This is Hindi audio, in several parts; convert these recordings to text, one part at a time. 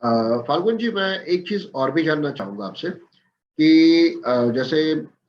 फाल्गुन जी, मैं एक चीज़ और भी जानना चाहूँगा आपसे कि जैसे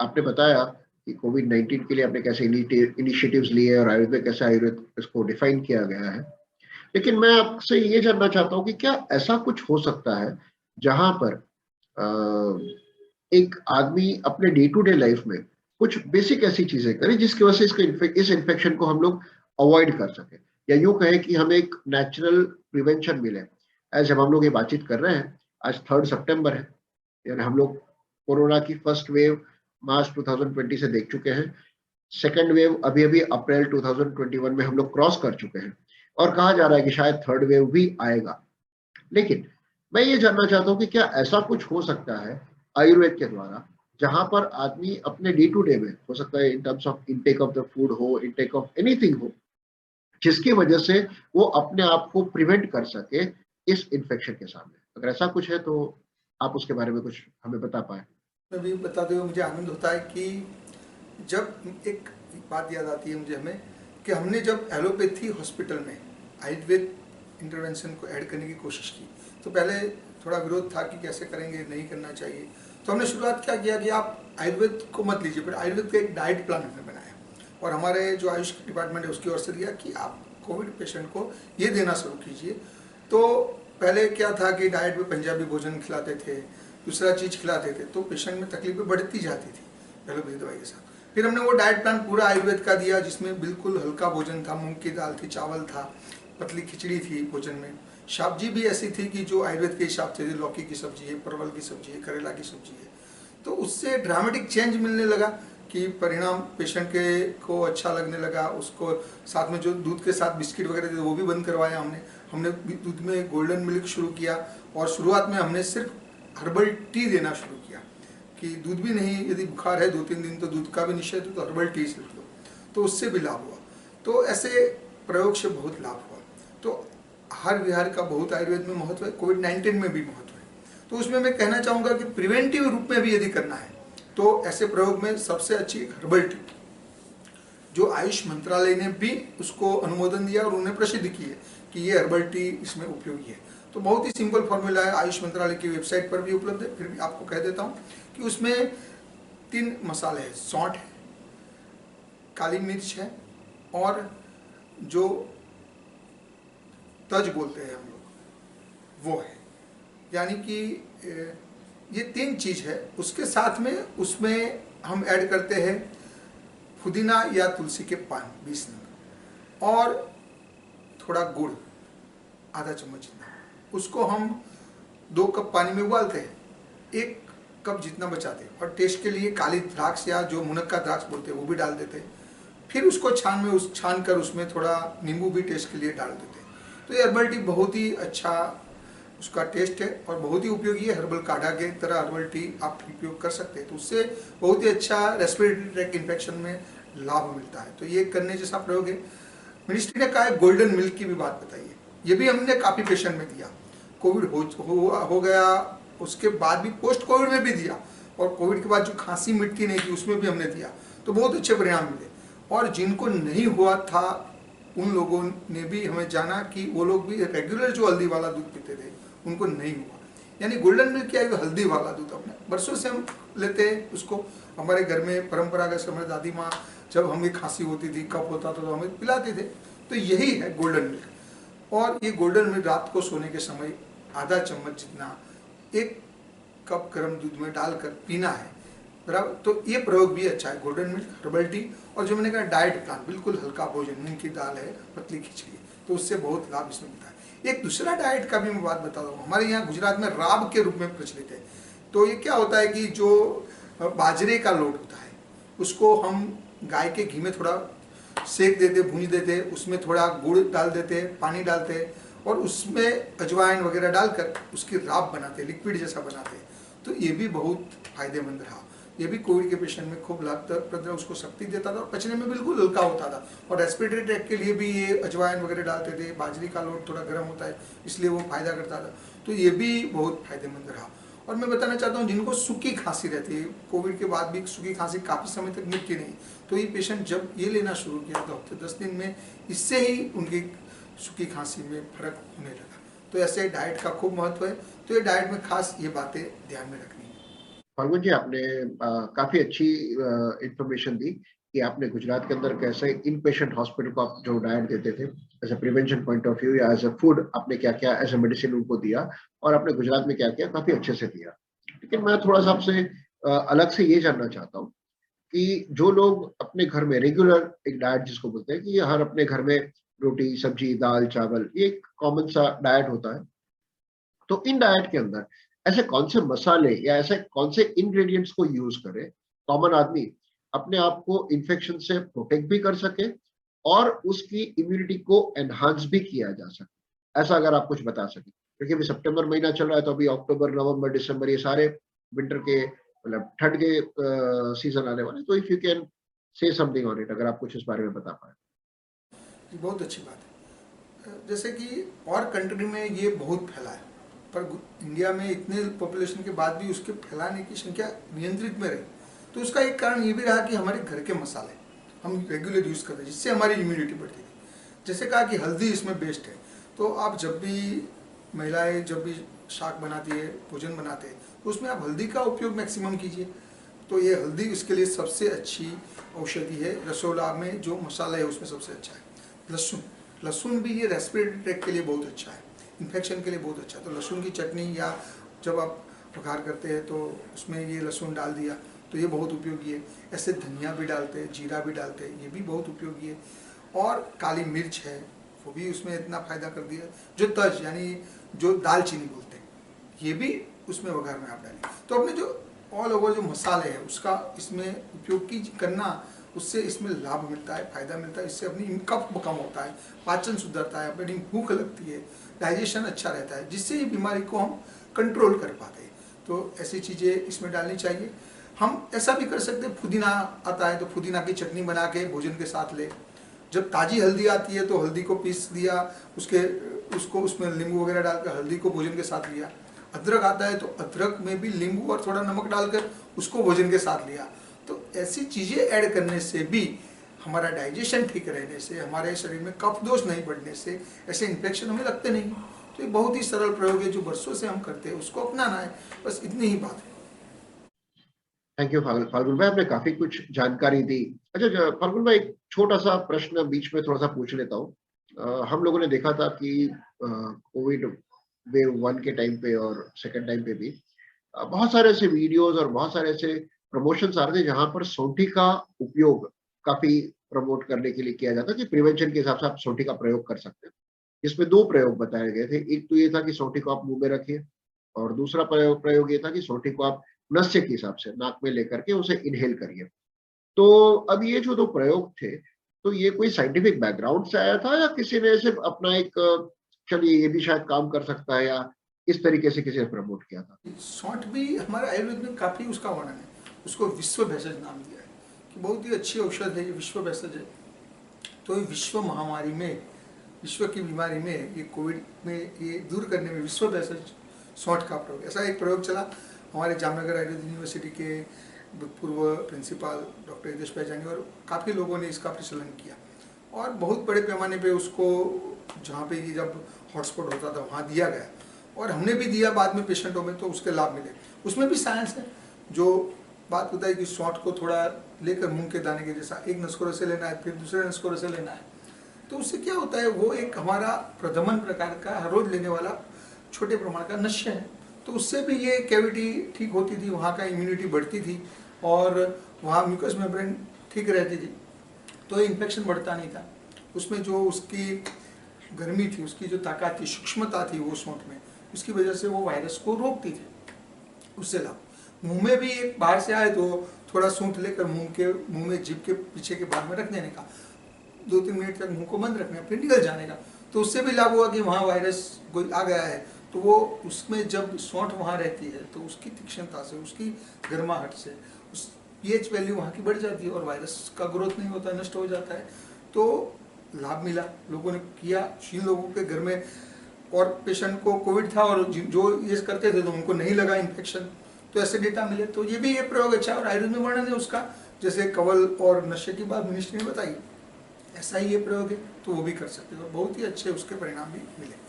आपने बताया कि कोविड-19 के लिए आपने कैसे इनिशिएटिव्स लिए और आयुर्वेद में कैसे आयुर्वेद इसको डिफाइन किया गया है। लेकिन मैं आपसे ये जानना चाहता हूँ कि क्या ऐसा कुछ हो सकता है जहाँ पर एक आदमी अपने डे टू डे लाइफ में कुछ बेसिक ऐसी चीजें करे जिसकी वजह से इस इन्फेक्शन को हम लोग अवॉइड कर सके, या यूं कहें कि हमें एक नेचुरल प्रिवेंशन मिले। एज जब हम लोग ये बातचीत कर रहे हैं, आज 3 सितंबर है, यानी हम लोग कोरोना की फर्स्ट वेव मार्च 2020 से देख चुके हैं। सेकेंड वेव अभी अभी अप्रैल 2021 में हम लोग क्रॉस कर चुके हैं, और कहा जा रहा है कि शायद थर्ड वेव भी आएगा। लेकिन मैं ये जानना चाहता हूँ कि क्या ऐसा कुछ हो सकता है आयुर्वेद के द्वारा जहां पर आदमी अपने डे टू डे में, हो सकता है in terms of intake of the food हो, इनटेक ऑफ एनीथिंग हो, जिसकी वजह से वो अपने आप को प्रिवेंट कर सके इस इन्फेक्शन के सामने। अगर ऐसा कुछ है तो आप उसके बारे में कुछ हमें बता पाए। मैं भी बताते हुए मुझे आनंद होता है कि जब एक बात याद आती है मुझे हमें कि हमने जब एलोपैथी हॉस्पिटल में आयुर्वेद इंटरवेंशन को ऐड करने की कोशिश की, तो पहले थोड़ा विरोध था कि कैसे करेंगे, नहीं करना चाहिए। तो हमने शुरुआत क्या किया कि आप आयुर्वेद को मत लीजिए, पर आयुर्वेद का एक डाइट प्लान हमने बनाया और हमारे जो आयुष डिपार्टमेंट है उसकी ओर से दिया कि आप कोविड पेशेंट को ये देना शुरू कीजिए। तो पहले क्या था कि डाइट में पंजाबी भोजन खिलाते थे, दूसरा चीज़ खिलाते थे, तो पेशेंट में तकलीफें बढ़ती जाती थी एलोपैथी दवाई के साथ। फिर हमने वो डाइट प्लान पूरा आयुर्वेद का दिया जिसमें बिल्कुल हल्का भोजन था, मूंग की दाल थी, चावल था, पतली खिचड़ी थी भोजन में। सब्जी भी ऐसी थी कि जो आयुर्वेद के हिसाब से, लौकी की सब्जी है, परवल की सब्जी है, करेला की सब्जी है। तो उससे ड्रामेटिक चेंज मिलने लगा कि परिणाम पेशेंट के को अच्छा लगने लगा। उसको साथ में जो दूध के साथ बिस्किट वगैरह थे वो भी बंद करवाया हमने। हमने दूध में गोल्डन मिल्क शुरू किया और शुरुआत में हमने सिर्फ हर्बल टी देना शुरू किया कि दूध भी नहीं, यदि बुखार है 2-3 दिन तो दूध का भी निषेध हो तो हर्बल टी से लो, तो उससे भी लाभ हुआ। तो ऐसे प्रयोग से बहुत लाभ हुआ। तो हर विहार का बहुत आयुर्वेद में महत्व है, कोविड-19 में भी महत्व है। तो उसमें मैं कहना चाहूँगा कि प्रिवेंटिव रूप में भी यदि करना है तो ऐसे प्रयोग में सबसे अच्छी हर्बल टी, जो आयुष मंत्रालय ने भी उसको अनुमोदन दिया और उन्हें प्रसिद्ध की है कि ये हर्बल टी इसमें उपयोगी है। तो बहुत ही सिंपल फॉर्मूला है, आयुष मंत्रालय की वेबसाइट पर भी उपलब्ध है, फिर भी आपको कह देता हूँ कि उसमें 3 मसाले हैं, सौंठ है, काली मिर्च है और जो तज बोलते हैं हम लोग वो है। यानी कि ये 3 चीज़ है। उसके साथ में उसमें हम ऐड करते हैं पुदीना या तुलसी के पान 20 नग और थोड़ा गुड़ आधा चम्मच जितना। उसको हम 2 कप पानी में उबालते हैं, 1 कप जितना बचाते हैं और टेस्ट के लिए काली द्राक्ष या जो मुनक्का द्राक्ष बोलते हैं वो भी डाल देते हैं। फिर उसको छान कर उसमें थोड़ा नींबू भी टेस्ट के लिए डाल देते हैं। तो ये हर्बल टी बहुत ही अच्छा उसका टेस्ट है और बहुत ही उपयोगी है। हर्बल काढ़ा के तरह हर्बल टी आप उपयोग कर सकते हैं, तो उससे बहुत ही अच्छा रेस्पिरेटरी ट्रैक इन्फेक्शन में लाभ मिलता है। तो ये करने जैसा प्रयोग है। मिनिस्ट्री ने कहा है गोल्डन मिल्क की भी बात बताइए, ये भी हमने काफ़ी पेशेंट में दिया। कोविड हो गया, उसके बाद भी पोस्ट कोविड में भी दिया और कोविड के बाद जो खांसी मिटती नहीं थी उसमें भी हमने दिया, तो बहुत अच्छे परिणाम मिले। और जिनको नहीं हुआ था उन लोगों ने भी हमें जाना कि वो लोग भी रेगुलर जो हल्दी वाला दूध पीते थे उनको नहीं हुआ। यानी गोल्डन मिल्क क्या है, हल्दी वाला दूध अपने बरसों से हम लेते हैं उसको। हमारे घर में परंपरागत से हमारी दादी माँ जब हमें खांसी होती थी, कफ होता था तो हमें पिलाते थे। तो यही है गोल्डन मिल्क। और ये गोल्डन मिल्क रात को सोने के समय आधा चम्मच जितना 1 कप गर्म दूध में डालकर पीना है, बराबर। तो ये प्रयोग भी अच्छा है, गोल्डन मिल्क, हर्बल टी और जो मैंने कहा डाइट प्लान, बिल्कुल हल्का भोजन, मूंग की दाल है, पतली खिचड़ी, तो उससे बहुत लाभ इसमें मिलता है। एक दूसरा डाइट का भी मैं बात बताता हूँ, हमारे यहाँ गुजरात में राब के रूप में प्रचलित है। तो ये क्या होता है कि जो बाजरे का लोट होता है उसको हम गाय के घी में थोड़ा सेक देते, भूंज देते, उसमें थोड़ा गुड़ डाल देते, पानी डालते और उसमें अजवाइन वगैरह डालकर उसकी राब बनाते, लिक्विड जैसा बनाते। तो ये भी बहुत फायदेमंद रहा। ये भी कोविड के पेशेंट में खूब लाभप्रद, उसको शक्ति देता था और पचने में बिल्कुल हल्का होता था। और रेस्पिरेटरी ट्रैक के लिए भी ये अजवाइन वगैरह डालते थे। बाजरी का लोट थोड़ा गर्म होता है इसलिए वो फायदा करता था। तो ये भी बहुत फायदेमंद रहा। और मैं बताना चाहता हूँ जिनको सूखी खांसी रहती है, कोविड के बाद भी सूखी खांसी काफ़ी समय तक मिटती नहीं, तो ये पेशेंट जब ये लेना शुरू किया तो हफ्ते 10 दिन में इससे ही उनकी सूखी खांसी में फर्क होने लगा। तो ऐसे डाइट का खूब महत्व है। तो ये डाइट में खास ये बातें ध्यान में रखनी है। फाल्गुन जी, आपने काफी अच्छी इंफॉर्मेशन दी कि आपने गुजरात के अंदर कैसे इन पेशेंट हॉस्पिटल को आप जो डाइट देते थे as a prevention point of view या एज अ फूड, आपने क्या क्या एज अ मेडिसिन उनको दिया, और आपने गुजरात में क्या किया, काफी अच्छे से दिया। लेकिन मैं थोड़ा सा आपसे अलग से ये जानना चाहता हूँ कि जो लोग अपने घर में रेगुलर एक डाइट जिसको बोलते हैं कि हर अपने घर में रोटी सब्जी दाल चावल, ये एक कॉमन सा डाइट होता है, तो इन डाइट के अंदर ऐसे कौन से मसाले या ऐसे कौन से इंग्रेडिएंट्स को यूज करें कॉमन आदमी अपने आप को इन्फेक्शन से प्रोटेक्ट भी कर सके और उसकी इम्यूनिटी को एनहांस भी किया जा सके, ऐसा अगर आप कुछ बता सके, क्योंकि अभी सितंबर महीना चल रहा है, तो अभी अक्टूबर नवंबर दिसंबर ये सारे विंटर के मतलब ठंड के सीजन आने वाले, तो if you can say something on it, अगर आप कुछ इस बारे में बता पाए। बहुत अच्छी बात है। जैसे कि और कंट्री में ये बहुत फैला है, पर इंडिया में इतने पॉपुलेशन के बाद भी उसके फैलाने की संख्या नियंत्रित में रही। तो उसका एक कारण ये भी रहा कि हमारे घर के मसाले हम रेगुलर यूज़ करते हैं, जिससे हमारी इम्यूनिटी बढ़ती थी। जैसे कहा कि हल्दी इसमें बेस्ट है, तो आप जब भी महिलाएं जब भी शाक बनाती है, भोजन बनाते हैं, तो उसमें आप हल्दी का उपयोग मैक्सिमम कीजिए। तो ये हल्दी इसके लिए सबसे अच्छी औषधि है। रसोला में जो मसाला है उसमें सबसे अच्छा है। लहसुन, लहसुन भी ये रेस्पिरेटरी ट्रैक्ट के लिए बहुत अच्छा है, इन्फेक्शन के लिए बहुत अच्छा है। तो लहसुन की चटनी या जब आप पकार करते हैं तो उसमें ये लहसुन डाल दिया, तो ये बहुत उपयोगी है। ऐसे धनिया भी डालते हैं, जीरा भी डालते हैं, ये भी बहुत उपयोगी है। और काली मिर्च है, वो भी उसमें इतना फायदा कर दिया। जो तज यानी जो दालचीनी बोलते हैं, ये भी उसमें वघार में आप डालें। तो अपने जो ऑल ओवर जो मसाले हैं उसका इसमें उपयोग की करना, उससे इसमें लाभ मिलता है, फायदा मिलता है। इससे अपनी कफ कम होता है, पाचन सुधरता है, अपनी भूख लगती है, डाइजेशन अच्छा रहता है, जिससे ये बीमारी को हम कंट्रोल कर पाते हैं। तो ऐसी चीज़ें इसमें डालनी चाहिए। हम ऐसा भी कर सकते हैं, पुदीना आता है तो पुदीना की चटनी बना के भोजन के साथ ले। जब ताज़ी हल्दी आती है तो हल्दी को पीस दिया, उसको उसमें नींबू वगैरह डालकर हल्दी को भोजन के साथ लिया। अदरक आता है तो अदरक में भी नींबू और थोड़ा नमक डालकर उसको भोजन के साथ लिया। तो ऐसी चीज़ें ऐड करने से भी हमारा डाइजेशन ठीक रहने से, हमारे शरीर में कफ दोष नहीं बढ़ने से ऐसे इन्फेक्शन हमें लगते नहीं। तो ये बहुत ही सरल प्रयोग है जो वर्षों से हम करते हैं, उसको अपनाना है, बस इतनी ही बात है। थैंक यू फाल्गुन भाई, आपने काफी कुछ जानकारी दी। अच्छा फाल्गुन भाई, एक छोटा सा प्रश्न बीच में थोड़ा सा पूछ लेता हूँ। हम लोगों ने देखा था कि कोविड वेव 1 के टाइम पे और सेकंड टाइम पे भी बहुत सारे ऐसे वीडियोस और बहुत सारे ऐसे प्रमोशंस आ रहे थे जहां पर सौंठी का उपयोग काफी प्रमोट करने के लिए किया जाता है कि प्रिवेंशन के हिसाब से आप सौंठी का प्रयोग कर सकते हैं। इसमें दो प्रयोग बताए गए थे, एक तो ये था कि सौंठी को आप मुंह में रखिए, और दूसरा प्रयोग ये था कि सौंठी को आप नस्य के हिसाब से नाक में लेकर के उसे इनहेल करिए। तो अब ये जो दो प्रयोग थे, तो ये कोई साइंटिफिक बैकग्राउंड से आया था या किसी ने सिर्फ अपना एक चलिए ये भी शायद काम कर सकता है, या इस तरीके से किसी ने प्रमोट किया था? सौंठ भी हमारे आयुर्वेद में काफ़ी उसका वर्णन है। उसको विश्व भेषज नाम दिया है कि बहुत ही अच्छी औषध है, ये विश्व भेषज है। तो ये विश्व महामारी में, विश्व की बीमारी में, ये कोविड में ये दूर करने में विश्व भेषज सौंठ का प्रयोग, ऐसा एक प्रयोग चला। हमारे जामनगर आयुर्वेद यूनिवर्सिटी के पूर्व प्रिंसिपल डॉक्टर हितेश पैजानी और काफ़ी लोगों ने इसका प्रचलन किया, और बहुत बड़े पैमाने पे उसको जहाँ पे ये जब हॉटस्पॉट होता था वहाँ दिया गया, और हमने भी दिया बाद में पेशेंटों में, तो उसके लाभ मिले। उसमें भी साइंस है। जो बात होता है कि सौंठ को थोड़ा लेकर मूंग के दाने के जैसा एक नस्कोरे से लेना है, फिर दूसरे नस्कोरे से लेना है, तो उससे क्या होता है, वो एक हमारा प्रधमन प्रकार का हर रोज लेने वाला छोटे प्रमाण का नश्य है। तो उससे भी ये कैविटी ठीक होती थी, वहाँ का इम्यूनिटी बढ़ती थी, और वहाँ म्यूकस मेम्ब्रेन ठीक रहती थी, तो इन्फेक्शन बढ़ता नहीं था। उसमें जो उसकी गर्मी थी, उसकी जो ताकत थी, सूक्ष्मता थी वो सौंठ में, उसकी वजह से वो वायरस को रोकती थी। उससे लाभ, मुंह में भी एक बाहर से आए तो थोड़ा सूंठ लेकर मुंह में जीभ के पीछे के भाग में रख देने का, 2-3 मिनट तक मुंह को बंद रखने का, फिर निकल जाने का। तो उससे भी लाभ हुआ कि वहाँ वायरस कोई आ गया है तो वो उसमें जब सौंठ वहाँ रहती है तो उसकी तीक्ष्णता से, उसकी गर्माहट से उस पीएच वैल्यू वहाँ की बढ़ जाती है, और वायरस का ग्रोथ नहीं होता, नष्ट हो जाता है। तो लाभ मिला, लोगों ने किया। जिन लोगों के घर में और पेशेंट को कोविड था और जो ये करते थे तो उनको नहीं लगा इन्फेक्शन, तो ऐसे डेटा मिले। तो ये भी ये प्रयोग अच्छा, और आयुर्वेद में वर्णन है उसका, जैसे कवल और नशे की बात मिनिस्ट्री ने बताई, ऐसा ही ये प्रयोग है, तो वो भी कर सकते हो, बहुत ही अच्छे उसके परिणाम भी मिले।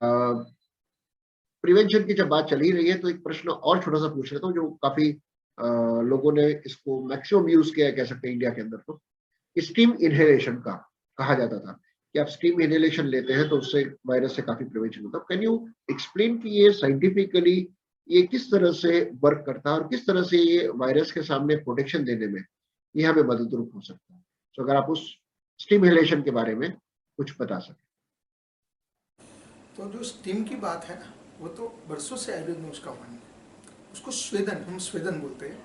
प्रिवेंशन की जब बात चल ही रही है तो एक प्रश्न और छोटा सा पूछ लेता हूँ जो काफी लोगों ने इसको मैक्सिमम यूज किया है कह सकते हैं इंडिया के अंदर। तो स्टीम इनहेलेशन का कहा जाता था कि आप स्टीम इनहेलेशन लेते हैं तो उससे वायरस से काफी प्रिवेंशन होता है। कैन यू एक्सप्लेन कि ये साइंटिफिकली ये किस तरह से वर्क करता है और किस तरह से ये वायरस के सामने प्रोटेक्शन देने में ये हमें मददरूप हो सकता है? तो अगर आप उस स्टीम इनहेलेशन के बारे में कुछ बता सकें। तो जो स्टीम की बात है ना, वो तो बरसों से आयुर्वेद में उसका वर्णन है। उसको स्वेदन, हम स्वेदन बोलते हैं,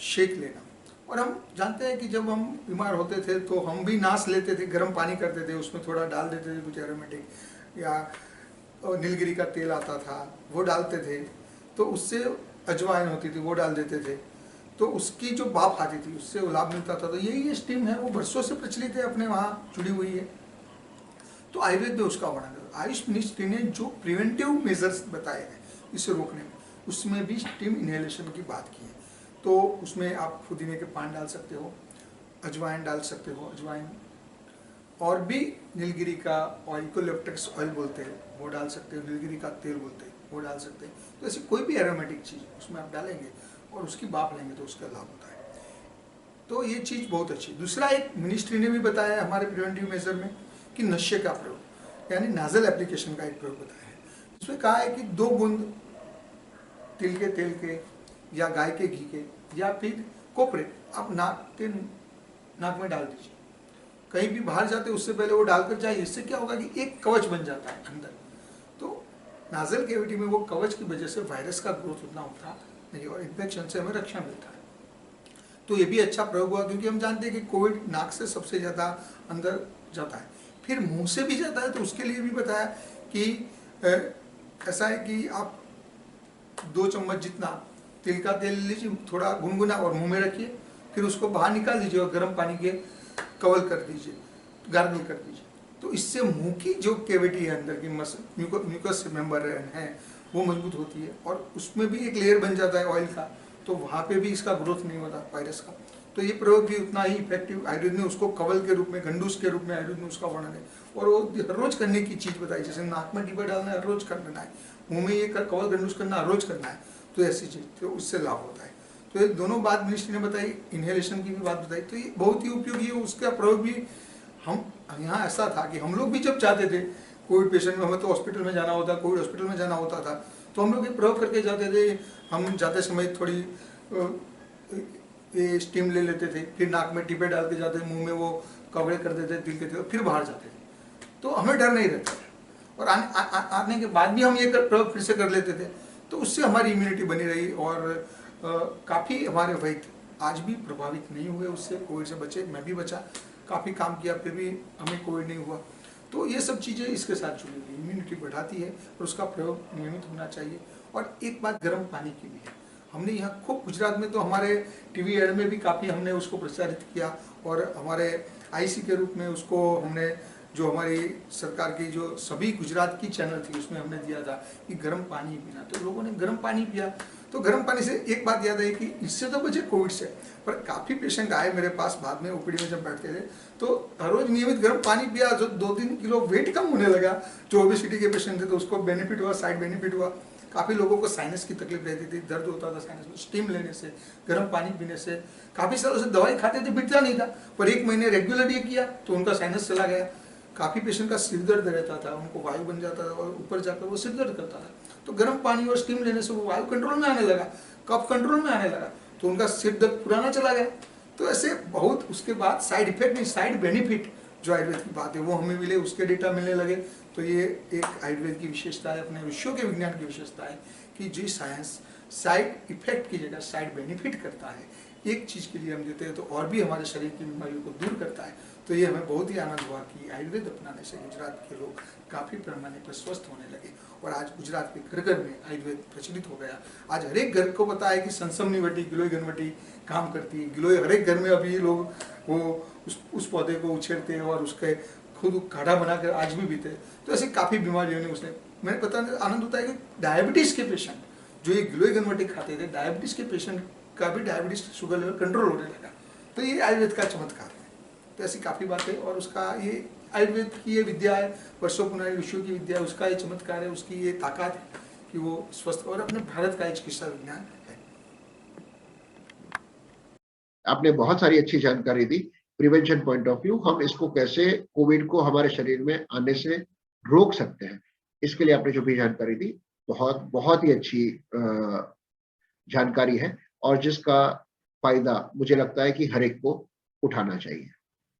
शेक लेना। और हम जानते हैं कि जब हम बीमार होते थे तो हम भी नाश लेते थे, गर्म पानी करते थे, उसमें थोड़ा डाल देते थे कुछ एरोमेटिक, या नीलगिरी का तेल आता था वो डालते थे, तो उससे अजवाइन होती थी वो डाल देते थे, तो उसकी जो भाप आती थी उससे वो लाभ मिलता था। तो यही स्टीम है, वो बरसों से प्रचलित है, अपने वहाँ जुड़ी हुई है। तो आयुर्वेद में उसका वर्णन है। आयुष मिनिस्ट्री ने जो प्रिवेंटिव मेजर्स बताए हैं इसे रोकने में, उसमें भी स्टीम इनहेलेशन की बात की है। तो उसमें आप पुदीने के पान डाल सकते हो, अजवाइन डाल सकते हो, अजवाइन, और भी नीलगिरी का ऑयल, यूकेलिप्टस ऑयल बोलते हैं वो डाल सकते हो, नीलगिरी का तेल बोलते हैं वो डाल सकते हैं। तो ऐसी कोई भी एरोमेटिक चीज़ उसमें आप डालेंगे और उसकी भाप लेंगे तो उसका लाभ होता है। तो ये चीज़ बहुत अच्छी। दूसरा, एक मिनिस्ट्री ने भी बताया हमारे प्रिवेंटिव मेजर में कि नशे का प्रयोग, यानी नाजल एप्लीकेशन का एक प्रयोग बताया है। उसमें कहा है कि 2 बूंद तिल के तेल के या गाय के घी के या फिर कोपरे आप नाक में डाल दीजिए। कहीं भी बाहर जाते उससे पहले वो डालकर जाइए। इससे क्या होगा कि एक कवच बन जाता है अंदर, तो नाजल कैविटी में वो कवच की वजह से वायरस का ग्रोथ उतना होता नहीं और इन्फेक्शन से हमें रक्षा मिलता है। तो ये भी अच्छा प्रयोग हुआ, क्योंकि हम जानते हैं कि कोविड नाक से सबसे ज़्यादा अंदर जाता है, फिर मुंह से भी जाता है। तो उसके लिए भी बताया कि ऐसा है कि आप 2 चम्मच जितना तिल का तेल लीजिए, थोड़ा गुनगुना, और मुंह में रखिए, फिर उसको बाहर निकाल दीजिए और गर्म पानी के कवल कर दीजिए, गार्गल कर दीजिए। तो इससे मुंह की जो कैविटी है अंदर की म्यूकस मेंबर है वो मजबूत होती है, और उसमें भी एक लेयर बन जाता है ऑयल का, तो वहाँ पे भी इसका ग्रोथ नहीं होता वायरस का। तो ये प्रयोग भी उतना ही इफेक्टिव, आयुर्वेद ने उसको कवल के रूप में, गंडूस के रूप में आयुर्वेद में उसका वर्णन है। और वो हर रोज करने की चीज़ बताई, जैसे नाक में डिब्बा डालना है हर रोज कर लेना है, मुँह में ये कवल गंडूस करना हर रोज करना है, तो ऐसी चीज़, तो उससे लाभ होता है। तो ये दोनों बात मिनिस्ट्री ने बताई, इनहेलेशन की भी बात बताई, तो ये बहुत ही उपयोगी है। उसका प्रयोग भी हम यहाँ ऐसा था कि हम लोग भी जब जाते थे कोविड पेशेंट में, हमें तो हॉस्पिटल में जाना होता, कोविड हॉस्पिटल में जाना होता था, तो हम लोग ये प्रयोग करके जाते थे। हम जाते समय थोड़ी ये स्टीम ले लेते थे, फिर नाक में टिपे डाल के जाते, मुंह में वो कवरे कर देते तिल के तेल, फिर बाहर जाते थे, तो हमें डर नहीं रहता था। और आने के बाद भी हम ये प्रयोग फिर से कर लेते थे, तो उससे हमारी इम्यूनिटी बनी रही। और काफ़ी हमारे वैद्य आज भी प्रभावित नहीं हुए उससे, कोविड से बचे, मैं भी बचा, काफ़ी काम किया, फिर भी हमें कोविड नहीं हुआ। तो ये सब चीज़ें इसके साथ जुड़ी हुई, इम्यूनिटी बढ़ाती है और उसका प्रयोग नियमित होना चाहिए। और एक बात गर्म पानी की भी है, हमने यहाँ खूब, गुजरात में तो हमारे टीवी एड में भी काफ़ी हमने उसको प्रचारित किया, और हमारे आईसी के रूप में उसको हमने, जो हमारी सरकार की जो सभी गुजरात की चैनल थी उसमें हमने दिया था कि गर्म पानी पीना, तो लोगों ने गर्म पानी पिया। तो गर्म पानी से एक बात याद आई कि इससे तो बचे कोविड से, पर काफ़ी पेशेंट आए मेरे पास बाद में ओपीडी में जब बैठते थे, तो हर रोज नियमित गर्म पानी पिया, जो 2-3 किलो वेट कम होने लगा। जो ओबेसिटी के पेशेंट थे तो उसको बेनिफिट हुआ, साइड बेनिफिट हुआ। काफ़ी लोगों को साइनस की तकलीफ रहती थी, दर्द होता था साइनस में, स्टीम लेने से, गर्म पानी पीने से। काफ़ी सालों से दवाई खाते थे, बिकता नहीं था, पर 1 महीने रेगुलर ये किया तो उनका साइनस चला गया। काफ़ी पेशेंट का सिर दर्द रहता था, उनको वायु बन जाता था और ऊपर जाकर वो सिर दर्द करता था, तो गर्म पानी और स्टीम लेने से वो वायु कंट्रोल में आने लगा, कफ कंट्रोल में आने लगा, तो उनका सिर दर्द पुराना चला गया। तो ऐसे बहुत, उसके बाद साइड इफेक्ट नहीं, साइड बेनिफिट जो आयुर्वेद की बात है वो हमें मिले, उसके डेटा मिलने लगे। तो ये एक आयुर्वेद की विशेषता है, अपने विश्व के विज्ञान की विशेषता है कि जो साइंस साइड इफेक्ट की जगह साइड बेनिफिट करता है, एक चीज़ के लिए हम देते हैं तो और भी हमारे शरीर की बीमारियों को दूर करता है। तो ये हमें बहुत ही आनंद हुआ कि आयुर्वेद अपनाने से गुजरात के लोग काफ़ी पैमाने पर स्वस्थ होने लगे, और आज गुजरात के घर घर में आयुर्वेद प्रचलित हो गया। आज हर एक घर को पता है कि संसमनी वटी, गिलोय घनवटी काम करती है। गिलोय हर एक घर में अभी लोग वो उस पौधे को उछेरते हैं और उसके खुद काढ़ा बनाकर आज भी पीते हैं। तो ऐसी काफ़ी बीमारियों ने उसने, मैंने पता आनंद होता है कि डायबिटीज़ के पेशेंट जो ये गिलोय घनवटी खाते थे, डायबिटीज़ के पेशेंट का भी डायबिटीज़ शुगर लेवल कंट्रोल होने लगा। तो ये आयुर्वेद का चमत्कार है। तो ऐसी काफ़ी बातें, और उसका ये आयुर्वेद की ये विद्या है, वर्षों पुरानी ऋषियों की विद्या है, उसका ये चमत्कार है, उसकी ये ताकत है कि वो स्वस्थ, और अपने भारत का ये चिकित्सा विज्ञान है। आपने बहुत सारी अच्छी जानकारी दी प्रिवेंशन पॉइंट ऑफ व्यू, हम इसको कैसे कोविड को हमारे शरीर में आने से रोक सकते हैं, इसके लिए आपने जो भी जानकारी दी बहुत बहुत ही अच्छी जानकारी है, और जिसका फायदा मुझे लगता है कि हर एक को उठाना चाहिए।